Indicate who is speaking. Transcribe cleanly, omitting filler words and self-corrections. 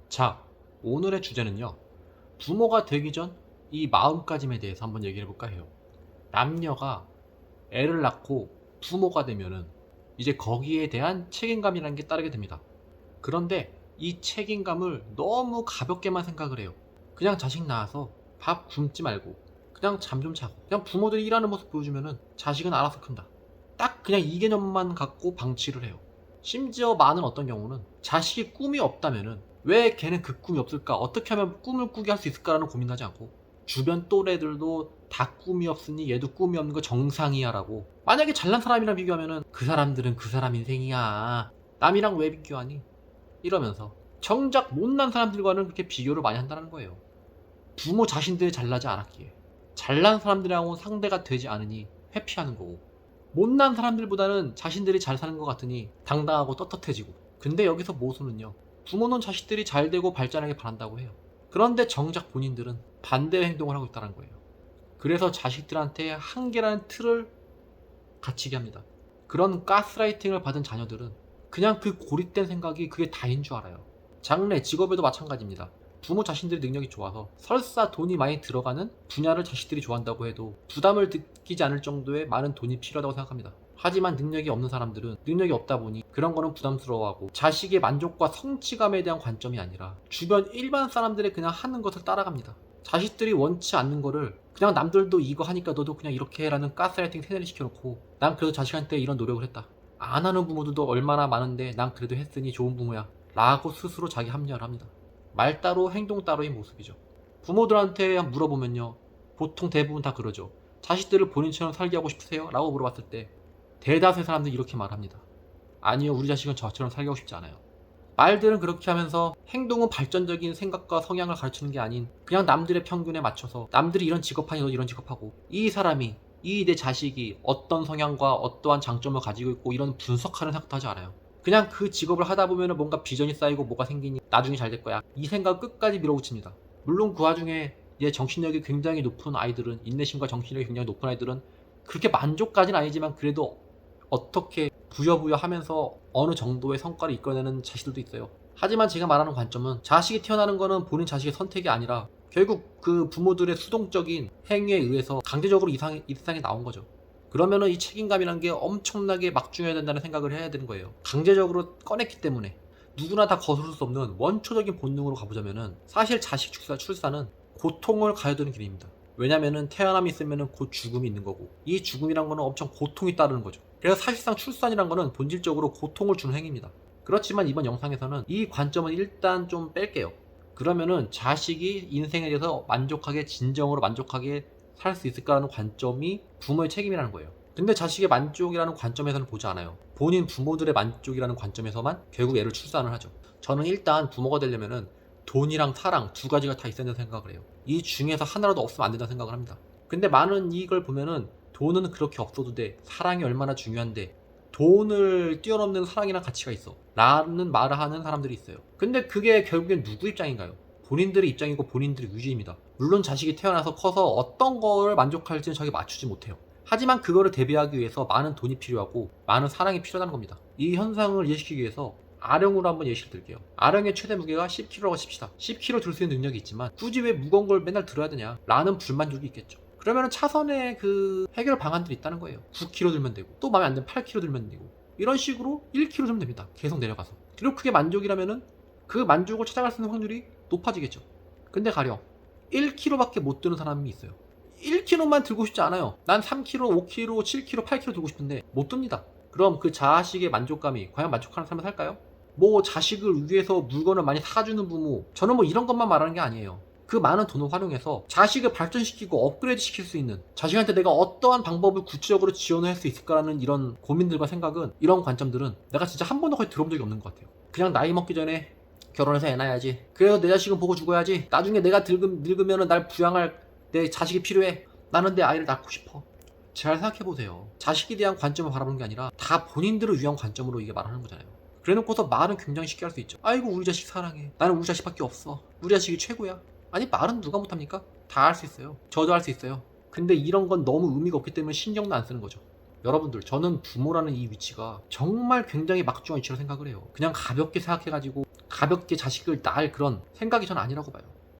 Speaker 1: 자, 오늘의 주제는요. 부모가 되기 전 이 마음가짐에 대해서 한번 얘기를 해볼까 해요. 남녀가 애를 낳고 부모가 되면은 이제 거기에 대한 책임감이라는 게 따르게 됩니다. 그런데 이 책임감을 너무 가볍게만 생각을 해요. 그냥 자식 낳아서 밥 굶지 말고 그냥 잠 좀 자고 그냥 부모들이 일하는 모습 보여주면은 자식은 알아서 큰다. 딱 그냥 이 개념만 갖고 방치를 해요. 심지어 많은 어떤 경우는 자식이 꿈이 없다면은 왜 걔는 그 꿈이 없을까? 어떻게 하면 꿈을 꾸게 할 수 있을까라는 고민하지 않고 주변 또래들도 다 꿈이 없으니 얘도 꿈이 없는 거 정상이야 라고. 만약에 잘난 사람이랑 비교하면은 그 사람들은 그 사람 인생이야, 남이랑 왜 비교하니? 이러면서 정작 못난 사람들과는 그렇게 비교를 많이 한다는 거예요. 부모 자신들이 잘나지 않았기에 잘난 사람들하고 상대가 되지 않으니 회피하는 거고, 못난 사람들보다는 자신들이 잘 사는 것 같으니 당당하고 떳떳해지고. 근데 여기서 모순은요, 부모는 자식들이 잘 되고 발전하길 바란다고 해요. 그런데 정작 본인들은 반대의 행동을 하고 있다는 거예요. 그래서 자식들한테 한계라는 틀을 갇히게 합니다. 그런 가스라이팅을 받은 자녀들은 그냥 그 고립된 생각이 그게 다인 줄 알아요. 장래, 직업에도 마찬가지입니다. 부모 자신들의 능력이 좋아서 설사 돈이 많이 들어가는 분야를 자식들이 좋아한다고 해도 부담을 느끼지 않을 정도의 많은 돈이 필요하다고 생각합니다. 하지만 능력이 없는 사람들은 능력이 없다 보니 그런 거는 부담스러워하고 자식의 만족과 성취감에 대한 관점이 아니라 주변 일반 사람들의 그냥 하는 것을 따라갑니다. 자식들이 원치 않는 거를 그냥 남들도 이거 하니까 너도 그냥 이렇게 해라는 가스라이팅 세뇌를 시켜놓고 난 그래도 자식한테 이런 노력을 했다, 안 하는 부모들도 얼마나 많은데 난 그래도 했으니 좋은 부모야 라고 스스로 자기 합리화를 합니다. 말 따로 행동 따로의 모습이죠. 부모들한테 물어보면요, 보통 대부분 다 그러죠. 자식들을 본인처럼 살게 하고 싶으세요? 라고 물어봤을 때 대다수의 사람들이 이렇게 말합니다. 아니요, 우리 자식은 저처럼 살게 하고 싶지 않아요. 말들은 그렇게 하면서 행동은 발전적인 생각과 성향을 가르치는 게 아닌 그냥 남들의 평균에 맞춰서 남들이 이런 직업하니 너도 이런 직업하고, 이 사람이, 이 내 자식이 어떤 성향과 어떠한 장점을 가지고 있고 이런 분석하는 생각도 하지 않아요. 그냥 그 직업을 하다 보면 뭔가 비전이 쌓이고 뭐가 생기니 나중에 잘 될 거야, 이 생각 끝까지 밀어붙입니다. 물론 그 와중에 이제 정신력이 굉장히 높은 아이들은, 인내심과 정신력이 굉장히 높은 아이들은 그렇게 만족까지는 아니지만 그래도 어떻게 부여부여 하면서 어느 정도의 성과를 이끌어내는 자식들도 있어요. 하지만 제가 말하는 관점은 자식이 태어나는 거는 본인 자식의 선택이 아니라 결국 그 부모들의 수동적인 행위에 의해서 강제적으로 이 세상에 나온 거죠. 그러면은 이 책임감이라는 게 엄청나게 막중해야 된다는 생각을 해야 되는 거예요. 강제적으로 꺼냈기 때문에 누구나 다 거스를 수 없는 원초적인 본능으로 가보자면은 사실 자식 출산은 고통을 가져드는 길입니다. 왜냐면은 태어남이 있으면은 곧 죽음이 있는 거고, 이 죽음이란 거는 엄청 고통이 따르는 거죠. 그래서 사실상 출산이란 거는 본질적으로 고통을 주는 행위입니다. 그렇지만 이번 영상에서는 이 관점은 일단 좀 뺄게요. 그러면은 자식이 인생에 대해서 만족하게, 진정으로 만족하게 살 수 있을까라는 관점이 부모의 책임이라는 거예요. 근데 자식의 만족이라는 관점에서는 보지 않아요. 본인 부모들의 만족이라는 관점에서만 결국 애를 출산을 하죠. 저는 일단 부모가 되려면은 돈이랑 사랑 두 가지가 다 있어야 된다고 생각을 해요. 이 중에서 하나라도 없으면 안 된다고 생각을 합니다. 근데 많은 이걸 보면은 돈은 그렇게 없어도 돼, 사랑이 얼마나 중요한데 돈을 뛰어넘는 사랑이란 가치가 있어 라는 말을 하는 사람들이 있어요. 근데 그게 결국엔 누구 입장인가요? 본인들의 입장이고 본인들의 의지입니다. 물론 자식이 태어나서 커서 어떤 거를 만족할지는 자기 맞추지 못해요. 하지만 그거를 대비하기 위해서 많은 돈이 필요하고 많은 사랑이 필요하다는 겁니다. 이 현상을 이해시키기 위해서 아령으로 한번 예시를 들게요. 아령의 최대 무게가 10kg라고 칩시다. 10kg 들 수 있는 능력이 있지만 굳이 왜 무거운 걸 맨날 들어야 되냐 라는 불만족이 있겠죠. 그러면 차선의 그 해결 방안들이 있다는 거예요. 9kg 들면 되고, 또 마음에 안 들면 8kg 들면 되고, 이런 식으로 1kg 들면 됩니다. 계속 내려가서. 그리고 그게 만족이라면은 그 만족을 찾아갈 수 있는 확률이 높아지겠죠. 근데 가령 1kg밖에 못 드는 사람이 있어요. 1kg만 들고 싶지 않아요. 난 3kg, 5kg, 7kg, 8kg 들고 싶은데 못 듭니다. 그럼 그 자식의 만족감이 과연 만족하는 삶을 살까요? 뭐 자식을 위해서 물건을 많이 사주는 부모, 저는 뭐 이런 것만 말하는 게 아니에요. 그 많은 돈을 활용해서 자식을 발전시키고 업그레이드 시킬 수 있는, 자식한테 내가 어떠한 방법을 구체적으로 지원할 수 있을까라는 이런 고민들과 생각은, 이런 관점들은 내가 진짜 한 번도 거의 들어본 적이 없는 것 같아요. 그냥 나이 먹기 전에 결혼해서 애 낳아야지, 그래서 내 자식은 보고 죽어야지, 나중에 내가 늙으면 날 부양할 내 자식이 필요해, 나는 내 아이를 낳고 싶어. 잘 생각해보세요. 자식에 대한 관점을 바라보는 게 아니라 다 본인들을 위한 관점으로 이게 말하는 거잖아요. 그래놓고서 말은 굉장히 쉽게 할 수 있죠. 아이고 우리 자식 사랑해, 나는 우리 자식밖에 없어, 우리 자식이 최고야. 아니, 말은 누가 못합니까? 다 할 수 있어요. 저도 할 수 있어요. 근데 이런 건 너무 의미가 없기 때문에 신경도 안 쓰는 거죠. 여러분들, 저는 부모라는 이 위치가 정말 굉장히 막중한 위치라고 생각을 해요. 그냥 가볍게 생각해가지고 가볍게 자식을 낳을 그런 생각이 전 아니라고 봐요.